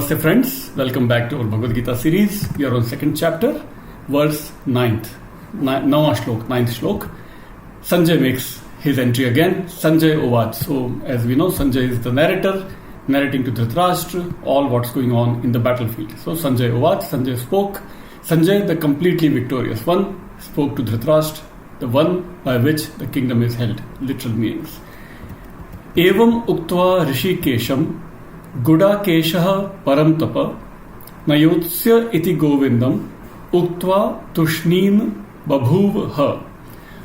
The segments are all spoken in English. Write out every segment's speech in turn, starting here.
Namaste friends, welcome back to our Bhagavad Gita series. We are on second chapter, verse 9th. Ninth shlok. Sanjay makes his entry again. Sanjay Ovach. So as we know, Sanjay is the narrator, narrating to Dhritarashtra all what's going on in the battlefield. So Sanjay Ovach, Sanjay spoke. Sanjay, the completely victorious one, spoke to Dhritarashtra, the one by which the kingdom is held. Literal meanings. Evam uktva rishikesham Gudakeshah param tapa nayotsya iti govindam uktva tushnin babhuv.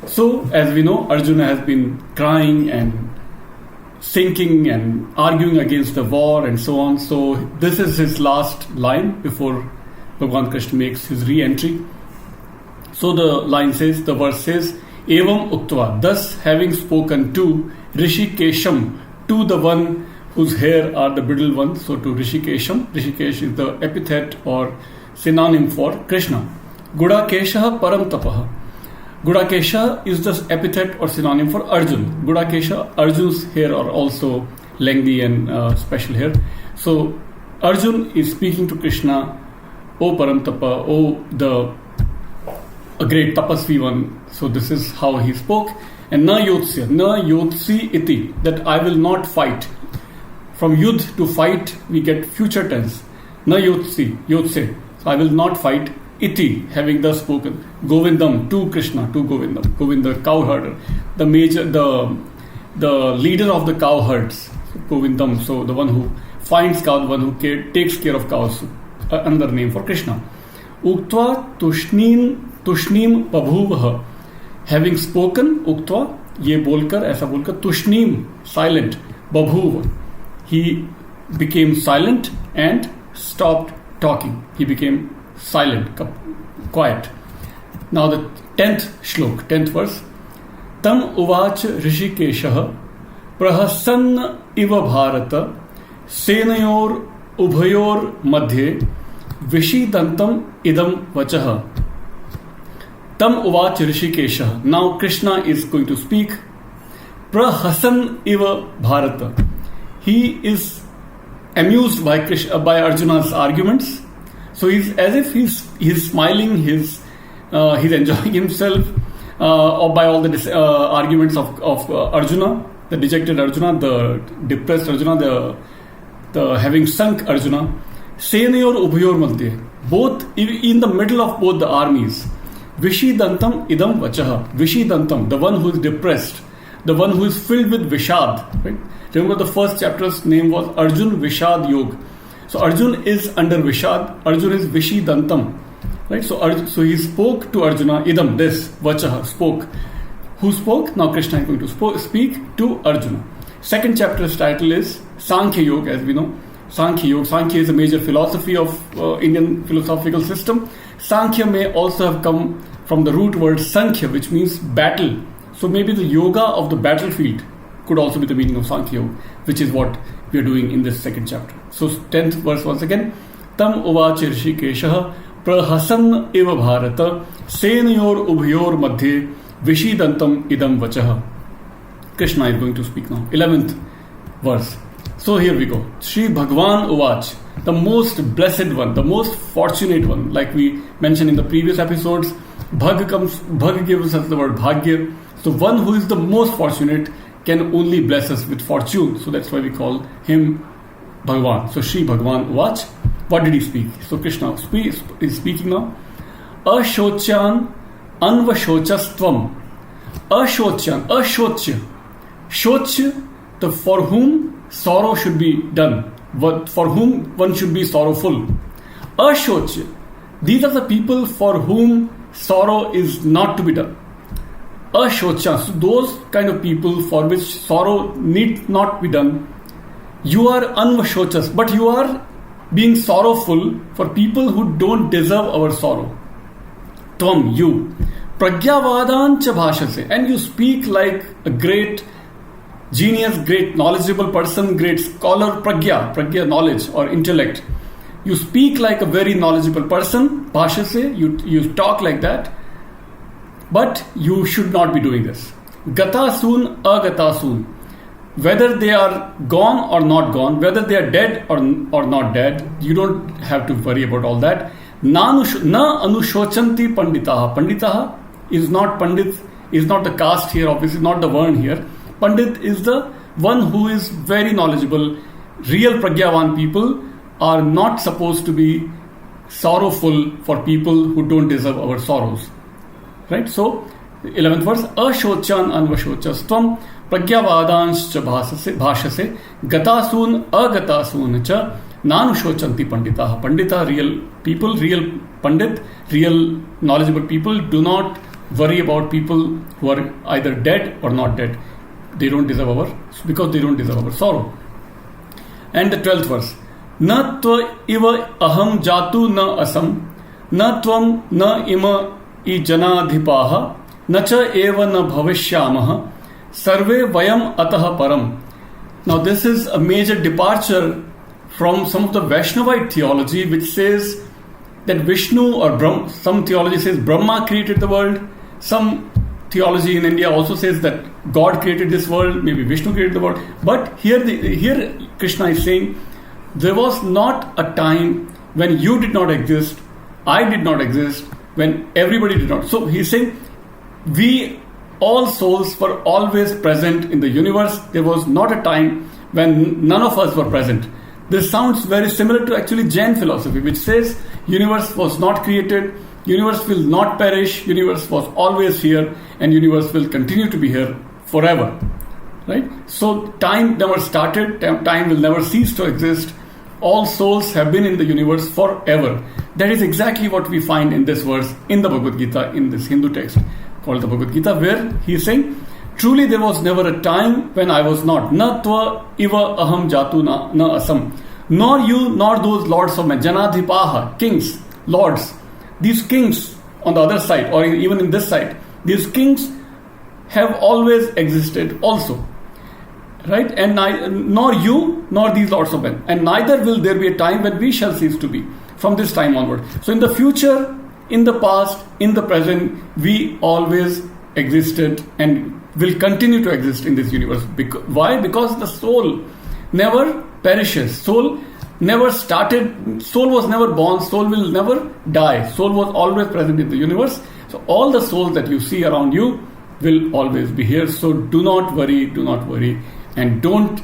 So, as we know, Arjuna has been crying and sinking and arguing against the war and so on. So, this is his last line before Bhagavan Krishna makes his re-entry. So, the verse says, Evam uktva, thus having spoken to Rishikesham, to the one whose hair are the brittle ones, so to Rishikesham. Rishikesh is the epithet or synonym for Krishna. Gudakeshah param tapaha. Gudakesha is the epithet or synonym for Arjun. Gudakesha, Arjun's hair are also lengthy and special hair. So Arjun is speaking to Krishna, O param tapa, a great tapasvi one. So this is how he spoke. And na yotsi iti, that I will not fight. From yudh to fight, we get future tense. Na yotse. So I will not fight. Iti, having thus spoken. Govindam, to Krishna, to Govindam. Govind, the cowherder. The leader of the cowherds. Govindam, so the one who finds cow, the one who takes care of cows. Another name for Krishna. Uktva tushnim babhuvaha. Having spoken, uktva, ye bolkar, aisa bolkar, tushnim, silent, babhuva. He became silent and stopped talking. He became silent, quiet. Now the 10th shlok, 10th verse. Tam uvach rishikeshah prahasanna iva bharata senayor ubhayor madhye vishidantam idam vachaha. Tam uvach rishikeshah. Now Krishna is going to speak. Prahasan iva bharata. He is amused by Arjuna's arguments. So he's as if he's smiling, he's enjoying himself by all the arguments of Arjuna, the dejected Arjuna, the depressed Arjuna, the having sunk Arjuna. Senayor ubhayor madhye, both in the middle of both the armies. Vishidantam idam vachaha. Vishidantam, the one who is depressed, the one who is filled with Vishad. Right? Remember the first chapter's name was Arjun Vishad Yog. So Arjun is under Vishad. Arjun is Vishidantam. Right? So he spoke to Arjuna, idam, this, vachaha, spoke. Who spoke? Now Krishna is going to speak to Arjuna. Second chapter's title is Sankhya Yoga, as we know. Sankhya Yoga. Sankhya is a major philosophy of Indian philosophical system. Sankhya may also have come from the root word Sankhya, which means battle. So maybe the yoga of the battlefield could also be the meaning of Sankhya Yoga, which is what we are doing in this second chapter. So 10th verse once again. Tam uvach rishikeshah prahasan eva bharata senayor ubhayor madhye vishidantam idam vachaha. Krishna is going to speak now. 11th verse. So here we go. Shri Bhagwan Uvach, the most blessed one, the most fortunate one. Like we mentioned in the previous episodes, Bhag gives us the word Bhagya. So one who is the most fortunate can only bless us with fortune. So that's why we call him Bhagwan. So Shri Bhagwan Uvach, what did he speak? So Krishna is speaking now. Ashocyan anvashochastvam. Ashocyan, ashocya. Shoch, for whom sorrow should be done, for whom one should be sorrowful. Ashocya, these are the people for whom sorrow is not to be done. Ashocya, so those kind of people for which sorrow need not be done. You are anvashochas, but you are being sorrowful for people who don't deserve our sorrow. Tvam, you. Pragyavadancha bhashase, and you speak like a great genius, great knowledgeable person, great scholar, pragya knowledge or intellect. You speak like a very knowledgeable person, bhashase, you talk like that, but you should not be doing this. Gatasun, agatasun. whether they are gone or not gone, whether they are dead or not dead, you don't have to worry about all that. Na anushochanti panditaha. Panditaha is not Pandit, is not the caste here, obviously not the Varn here. Pandit is the one who is very knowledgeable. Real Pragyavan people are not supposed to be sorrowful for people who don't deserve our sorrows. Right? So, 11th verse, Ashochan anvashochastvam pragyavadanscha bhashase gatasun agatasun cha nanushocanti panditaha. Pandita, real people, real Pandit, real knowledgeable people do not worry about people who are either dead or not dead. They don't deserve because they don't deserve our sorrow. And the 12th verse, Na tva iva aham jatu na asam, na tvam na ima I janadhipaha, nacha eva na bhavishyamaha, sarve vayam ataha param. Now this is a major departure from some of the Vaishnavite theology, which says that Vishnu or Brahma, some theology says Brahma created the world. Some theology in India also says that God created this world, maybe Vishnu created the world. But here Krishna is saying, there was not a time when you did not exist, I did not exist, when everybody did not. So he's saying, we all souls were always present in the universe. There was not a time when none of us were present. This sounds very similar to actually Jain philosophy, which says universe was not created, universe will not perish, universe was always here, and universe will continue to be here forever. Right? So time never started, time will never cease to exist. All souls have been in the universe forever. That is exactly what we find in this verse in the Bhagavad Gita, in this Hindu text called the Bhagavad Gita, where he is saying, truly there was never a time when I was not. Na tva iva aham jatu na asam. Nor you, nor those lords of men. Janadhipaha, kings, lords. These kings on the other side, or even in this side, these kings have always existed also. Right? And nor you, nor these lords of men. And neither will there be a time when we shall cease to be from this time onward. So in the future, in the past, in the present, we always existed and will continue to exist in this universe. Why? Because the soul never perishes. Soul never started, soul was never born, soul will never die. Soul was always present in the universe. So all the souls that you see around you will always be here. So do not worry. And don't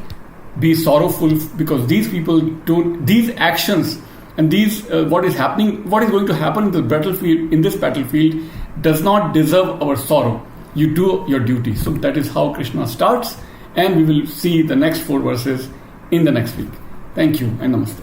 be sorrowful, because these people don't, these actions and these what is going to happen in this battlefield does not deserve our sorrow. You do your duty. So that is how Krishna starts, and we will see the next 4 verses in the next week. Thank you and namaste.